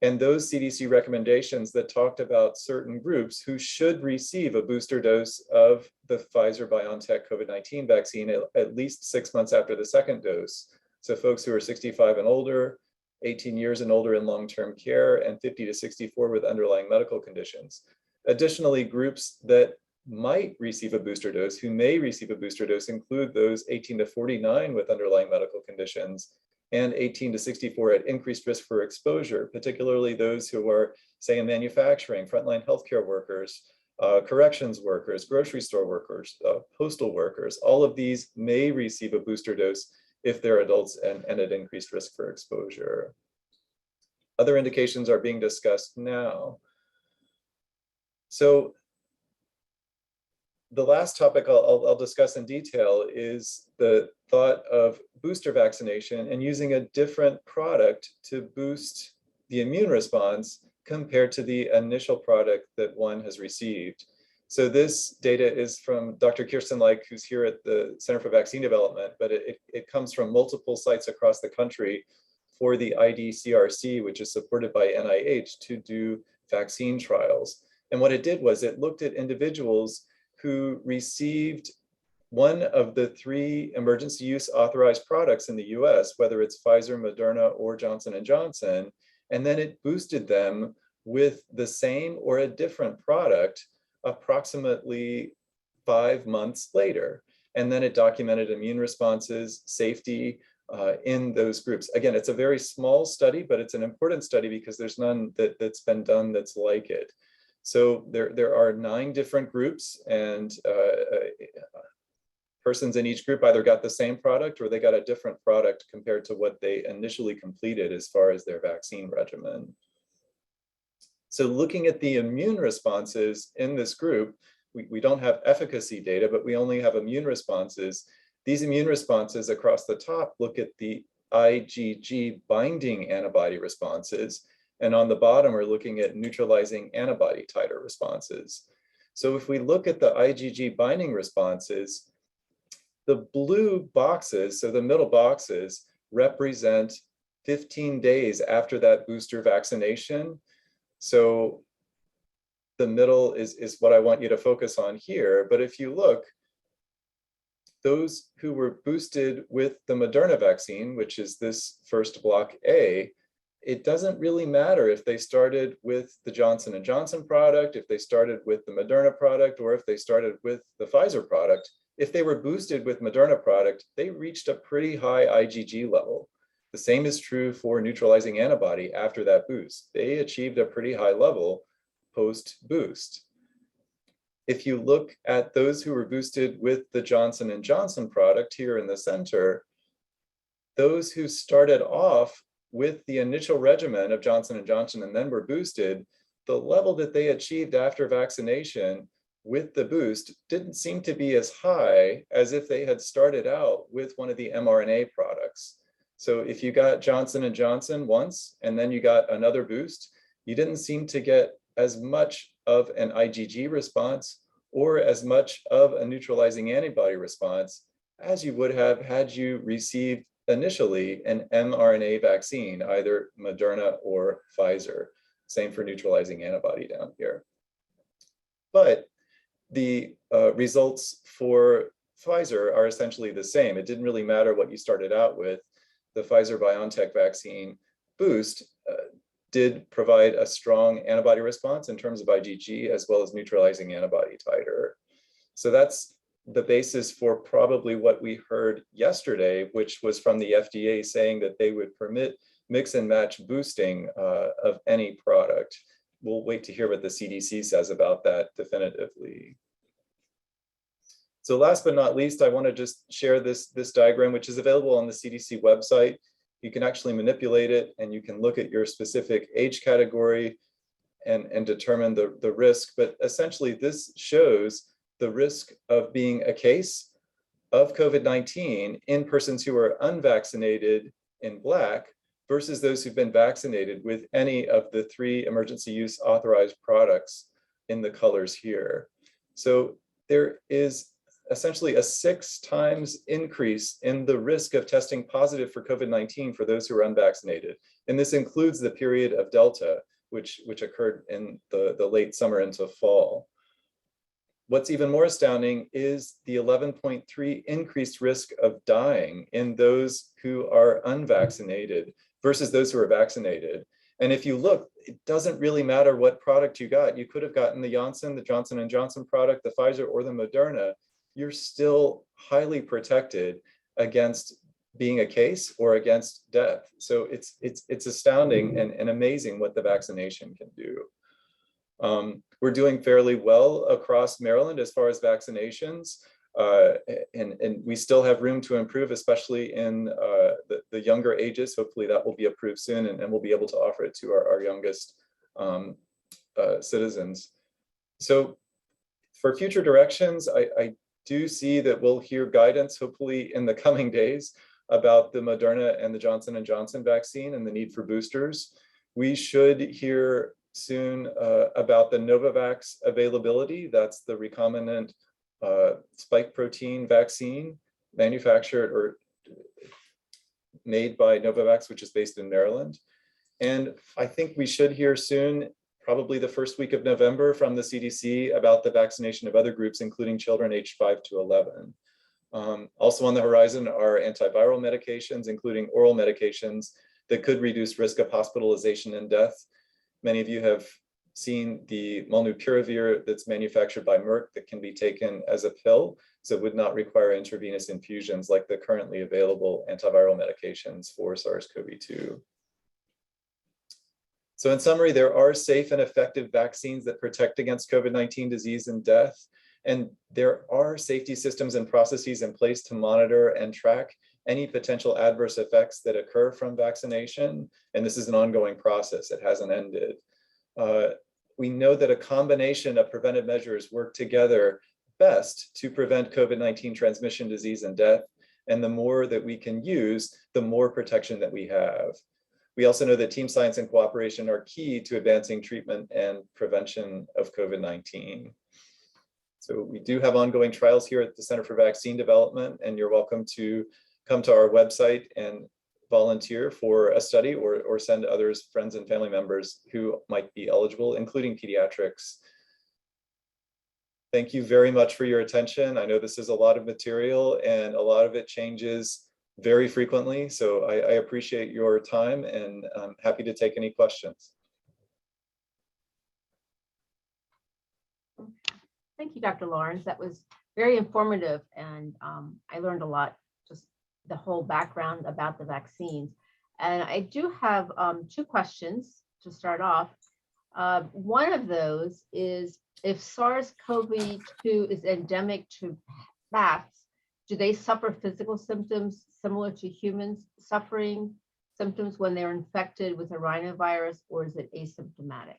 [SPEAKER 3] And those CDC recommendations that talked about certain groups who should receive a booster dose of the Pfizer-BioNTech COVID-19 vaccine at least 6 months after the second dose. So folks who are 65 and older, 18 years and older in long-term care, and 50 to 64 with underlying medical conditions. Additionally, groups that might receive a booster dose, who may receive a booster dose, include those 18 to 49 with underlying medical conditions, and 18 to 64 at increased risk for exposure, particularly those who are, say, in manufacturing, frontline healthcare workers, corrections workers, grocery store workers, postal workers. All of these may receive a booster dose if they're adults and at increased risk for exposure. Other indications are being discussed now. So the last topic I'll discuss in detail is the thought of booster vaccination and using a different product to boost the immune response compared to the initial product that one has received. So this data is from Dr. Kirsten Leik, who's here at the Center for Vaccine Development, but it comes from multiple sites across the country for the IDCRC, which is supported by NIH, to do vaccine trials. And what it did was it looked at individuals who received one of the 3 emergency use authorized products in the US, whether it's Pfizer, Moderna, or Johnson & Johnson, and then it boosted them with the same or a different product approximately 5 months later. And then it documented immune responses, safety in those groups. Again, it's a very small study, but it's an important study because there's none that's been done that's like it. So there are 9 different groups, and persons in each group either got the same product or they got a different product compared to what they initially completed as far as their vaccine regimen. So looking at the immune responses in this group, we don't have efficacy data, but we only have immune responses. These immune responses across the top look at the IgG binding antibody responses. And on the bottom, we're looking at neutralizing antibody titer responses. So if we look at the IgG binding responses, The blue boxes, so the middle boxes, represent 15 days after that booster vaccination. So the middle is what I want you to focus on here. But if you look, those who were boosted with the Mrna vaccine, which is this first block A, it doesn't really matter if they started with the Johnson & Johnson product, if they started with the Mrna product, or if they started with the Pfizer product. If they were boosted with Mrna product, they reached a pretty high IgG level. The same is true for neutralizing antibody after that boost. They achieved a pretty high level post-boost. If you look at those who were boosted with the Johnson & Johnson product here in the center, those who started off with the initial regimen of Johnson & Johnson and then were boosted, the level that they achieved after vaccination with the boost didn't seem to be as high as if they had started out with one of the mRNA products. So if you got Johnson & Johnson once and then you got another boost, you didn't seem to get as much of an IgG response or as much of a neutralizing antibody response as you would have had you received initially an mRNA vaccine, either Mrna or Pfizer. Same for neutralizing antibody down here. But the results for Pfizer are essentially the same. It didn't really matter what you started out with. The Pfizer-BioNTech vaccine boost did provide a strong antibody response in terms of IgG as well as neutralizing antibody titer. So that's the basis for probably what we heard yesterday, which was from the FDA saying that they would permit mix and match boosting of any product. We'll wait to hear what the CDC says about that definitively. So last but not least, I want to just share this diagram, which is available on the CDC website. You can actually manipulate it and you can look at your specific age category and determine the risk. But essentially, this shows the risk of being a case of COVID-19 in persons who are unvaccinated in black versus those who've been vaccinated with any of the 3 emergency use authorized products in the colors here. So there is essentially a 6 times increase in the risk of testing positive for COVID-19 for those who are unvaccinated. And this includes the period of Delta, which occurred in the late summer into fall. What's even more astounding is the 11.3 increased risk of dying in those who are unvaccinated versus those who are vaccinated. And if you look, it doesn't really matter what product you got. You could have gotten the Johnson & Johnson product, the Pfizer, or the Mrna. You're still highly protected against being a case or against death. So it's astounding and amazing what the vaccination can do. We're doing fairly well across Maryland as far as vaccinations, and we still have room to improve, especially in the younger ages. Hopefully that will be approved soon, and we'll be able to offer it to our youngest citizens. So for future directions, I do see that we'll hear guidance, hopefully in the coming days, about the Mrna and the Johnson & Johnson vaccine and the need for boosters. We should hear soon about the Novovax availability. That's the recombinant spike protein vaccine manufactured or made by Novovax, which is based in Maryland. And I think we should hear soon, probably the first week of November, from the CDC about the vaccination of other groups, including children aged 5 to 11. Also on the horizon are antiviral medications, including oral medications that could reduce risk of hospitalization and death. Many of you have seen the molnupiravir that's manufactured by Merck that can be taken as a pill, so it would not require intravenous infusions like the currently available antiviral medications for SARS-CoV-2. So in summary, there are safe and effective vaccines that protect against COVID-19 disease and death, and there are safety systems and processes in place to monitor and track any potential adverse effects that occur from vaccination. And this is an ongoing process. It hasn't ended. We know that a combination of preventive measures work together best to prevent COVID-19 transmission, disease, and death. And the more that we can use, the more protection that we have. We also know that team science and cooperation are key to advancing treatment and prevention of COVID-19. So we do have ongoing trials here at the Center for Vaccine Development, and you're welcome to come to our website and volunteer for a study or send others, friends and family members who might be eligible, including pediatrics. Thank you very much for your attention. I know this is a lot of material and a lot of it changes very frequently. So I appreciate your time and I'm happy to take any questions.
[SPEAKER 2] Thank you, Dr. Lawrence. That was very informative, and I learned a lot, just the whole background about the vaccines. And I do have 2 questions to start off. One of those is, if SARS-CoV-2 is endemic to bats, do they suffer physical symptoms similar to humans suffering symptoms when they're infected with a rhinovirus, or is it asymptomatic?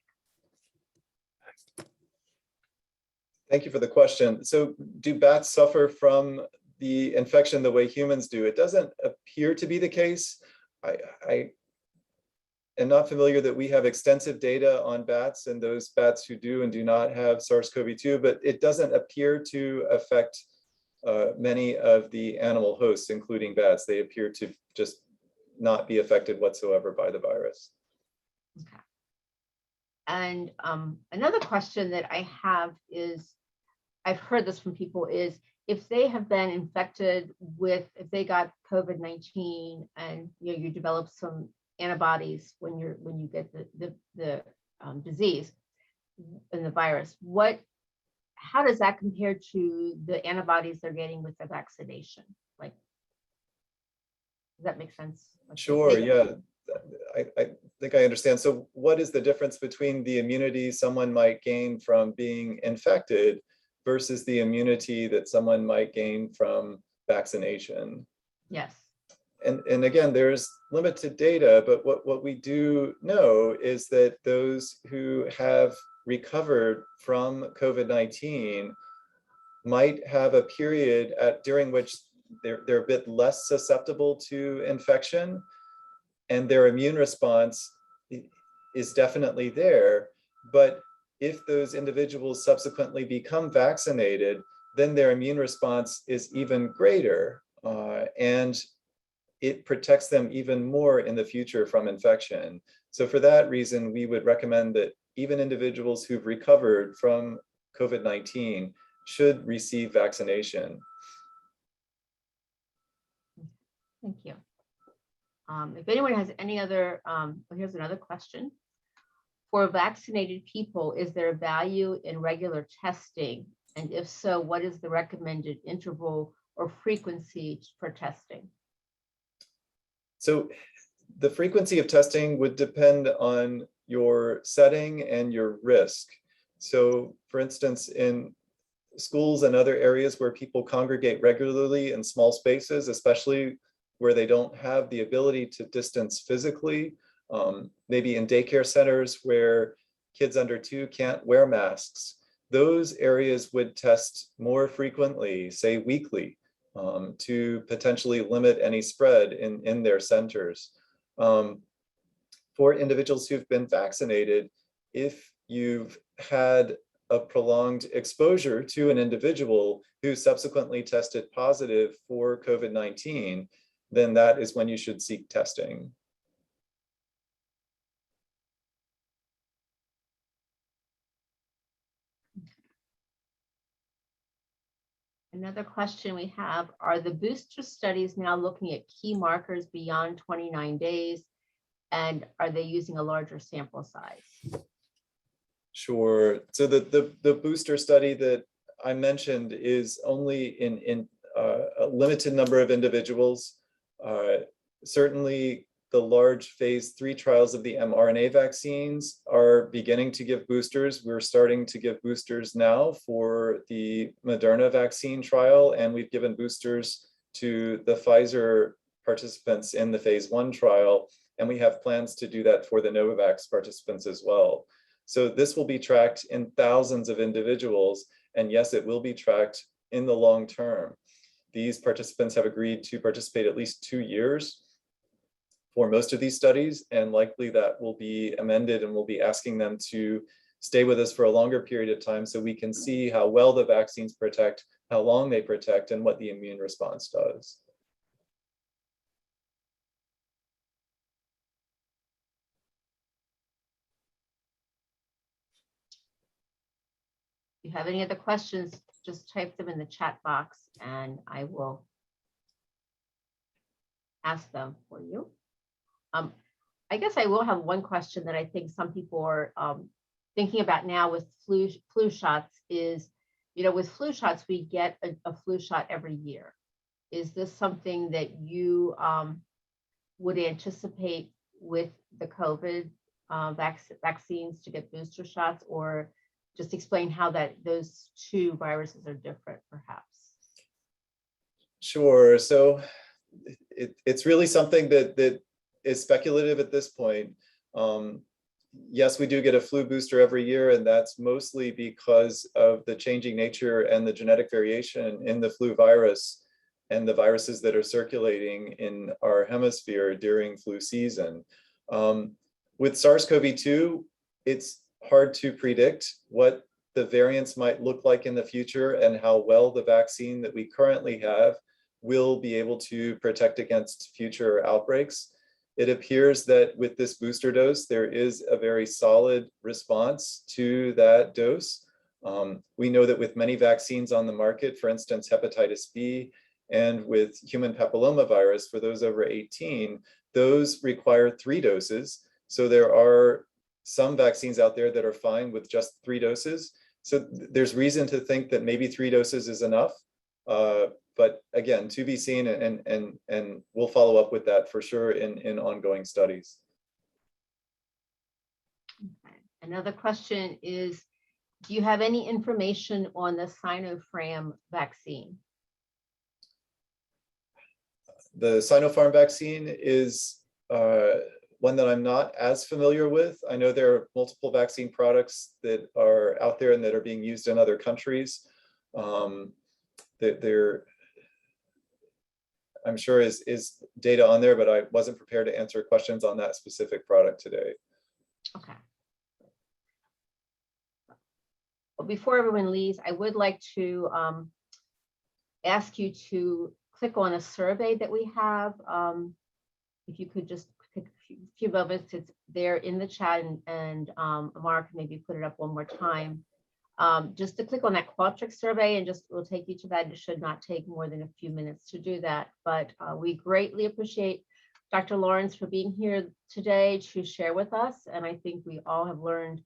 [SPEAKER 3] Thank you for the question. So do bats suffer from the infection the way humans do? It doesn't appear to be the case. I am not familiar that we have extensive data on bats and those bats who do and do not have SARS-CoV-2, but it doesn't appear to affect many of the animal hosts, including bats. They appear to just not be affected whatsoever by the virus.
[SPEAKER 2] Okay. And another question that I have is, I've heard this from people, is if they have been infected with, if they got COVID-19 and you develop some antibodies when you get the disease and the virus, how does that compare to the antibodies they're getting with the vaccination? Like, does that make sense?
[SPEAKER 3] Sure, yeah. I think I understand. So what is the difference between the immunity someone might gain from being infected versus the immunity that someone might gain from vaccination?
[SPEAKER 2] Yes.
[SPEAKER 3] And again, there's limited data, but what we do know is that those who have recovered from COVID-19 might have a period during which they're a bit less susceptible to infection, and their immune response is definitely there. But if those individuals subsequently become vaccinated, then their immune response is even greater, and it protects them even more in the future from infection. So for that reason, we would recommend that even individuals who've recovered from COVID-19 should receive vaccination.
[SPEAKER 2] Thank you. If anyone has any other, here's another question. For vaccinated people, is there a value in regular testing? And if so, what is the recommended interval or frequency for testing?
[SPEAKER 3] So the frequency of testing would depend on your setting and your risk. So for instance, in schools and other areas where people congregate regularly in small spaces, especially where they don't have the ability to distance physically, maybe in daycare centers where kids under 2 can't wear masks, those areas would test more frequently, say weekly, to potentially limit any spread in their centers. For individuals who've been vaccinated, if you've had a prolonged exposure to an individual who subsequently tested positive for COVID-19, then that is when you should seek testing.
[SPEAKER 2] Another question we have, are the booster studies now looking at key markers beyond 29 days? And are they using a larger sample size?
[SPEAKER 3] Sure. So the booster study that I mentioned is only in a limited number of individuals. Certainly the large phase 3 trials of the mRNA vaccines are beginning to give boosters. We're starting to give boosters now for the Mrna vaccine trial, and we've given boosters to the Pfizer participants in the phase 1 trial, and we have plans to do that for the Novovax participants as well. So this will be tracked in thousands of individuals, and yes, it will be tracked in the long term. These participants have agreed to participate at least 2 years for most of these studies, and likely that will be amended, and we'll be asking them to stay with us for a longer period of time so we can see how well the vaccines protect, how long they protect, and what the immune response does.
[SPEAKER 2] If you have any other questions, just type them in the chat box and I will ask them for you. I guess I will have one question that I think some people are thinking about now with flu shots is, with flu shots, we get a flu shot every year. Is this something that you would anticipate with the COVID vaccines to get booster shots, or just explain how those two viruses are different, perhaps?
[SPEAKER 3] Sure. So it's really something that is speculative at this point. Yes, we do get a flu booster every year, and that's mostly because of the changing nature and the genetic variation in the flu virus and the viruses that are circulating in our hemisphere during flu season. With SARS-CoV-2, it's hard to predict what the variants might look like in the future and how well the vaccine that we currently have will be able to protect against future outbreaks. It appears that with this booster dose, there is a very solid response to that dose. We know that with many vaccines on the market, for instance, hepatitis B, and with human papillomavirus for those over 18, those require 3 doses. So there are some vaccines out there that are fine with just 3 doses. So there's reason to think that maybe 3 doses is enough. But again, to be seen, and we'll follow up with that for sure in ongoing studies.
[SPEAKER 2] Okay. Another question is, do you have any information on the Sinopharm vaccine?
[SPEAKER 3] The Sinopharm vaccine is one that I'm not as familiar with. I know there are multiple vaccine products that are out there and that are being used in other countries. I'm sure is data on there, but I wasn't prepared to answer questions on that specific product today.
[SPEAKER 2] Okay. Well, before everyone leaves, I would like to ask you to click on a survey that we have. If you could just pick a few moments, it's there in the chat, and Mrna can maybe put it up one more time. Just to click on that Qualtrics survey, and just will take you to that. It should not take more than a few minutes to do that. But we greatly appreciate Dr. Lawrence for being here today to share with us. And I think we all have learned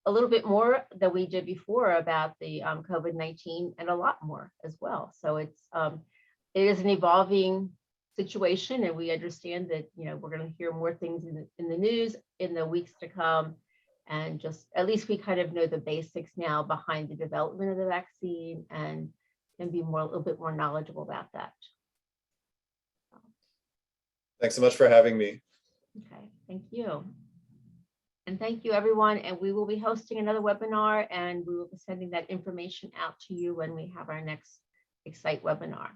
[SPEAKER 2] a little bit more than we did before about the COVID-19, and a lot more as well. So it is an evolving situation, and we understand that we're going to hear more things in the news in the weeks to come. And just at least we kind of know the basics now behind the development of the vaccine, and can be a little bit more knowledgeable about that.
[SPEAKER 3] Thanks so much for having me.
[SPEAKER 2] Okay, thank you. And thank you, everyone. And we will be hosting another webinar, and we will be sending that information out to you when we have our next Excite webinar.